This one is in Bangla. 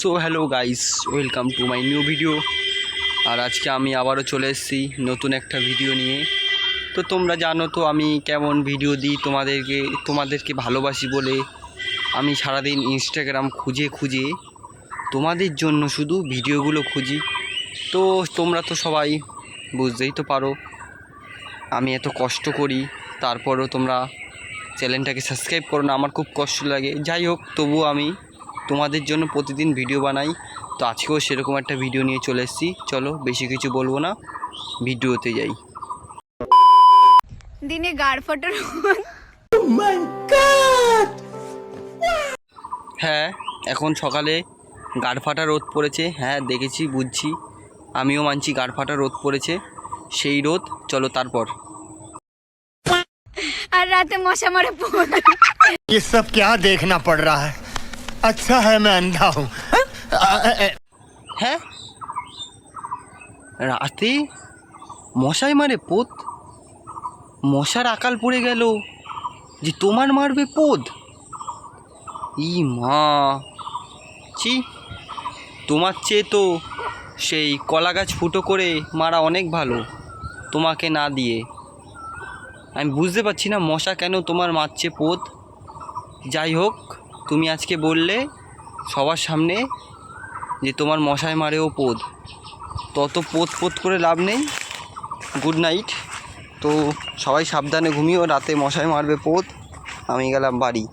So hello guys, welcome to my new video. আর আজকে আমি আবারও চলে এসেছি নতুন একটা ভিডিও নিয়ে। তো তোমরা জানো তো আমি কেমন ভিডিও দিই, তোমাদেরকে ভালোবাসি বলে আমি সারাদিন ইনস্টাগ্রাম খুঁজে খুঁজে তোমাদের জন্য শুধু ভিডিওগুলো খুঁজি। তো তোমরা তো সবাই বুঝতেই তো পারো আমি এত কষ্ট করি, তারপরও তোমরা চ্যানেলটাকে সাবস্ক্রাইব করো না, আমার খুব কষ্ট লাগে। যাই হোক, তবুও আমি তোমাদের জন্য প্রতিদিন ভিডিও বানাই। তো আজকেও সেরকম একটা ভিডিও নিয়ে চলে এসেছি। চলো বেশি কিছু বলবো না, ভিডিওতে যাই। দিনে গাড় ফাটার হ্যাঁ, এখন সকালে গাড় ফাটা রোদ পড়েছে। হ্যাঁ দেখেছি, বুঝছি, আমিও মানছি গাড় ফাটা রোদ পড়েছে। সেই রোদ, চলো তারপর আর রাতে মশা মারে পোদ। ये सब क्या देखना पड़ रहा है। अच्छा है मैं अंधा हूँ। হ্যাঁ, রাতে মশাই মারে পোদ? মশার আকাল পড়ে গেল যে তোমার মারবে পোদ? ই মা, ছি! তোমার চেয়ে তো সেই কলা গাছ ফুটো করে মারা অনেক ভালো, তোমাকে না দিয়ে। আমি বুঝতে পারছি না মশা কেন তোমার মারছে পোদ। যাই হোক, তুমি আজকে বললে সবার সামনে যে তোমার মশায় মারেও পোদ, তত পোদ পোদ করে লাভ নেই। Good night. তো সবাই সাবধানে ঘুমিও, রাতে মশায় মারবে পোদ। আমি গেলাম বাড়ি।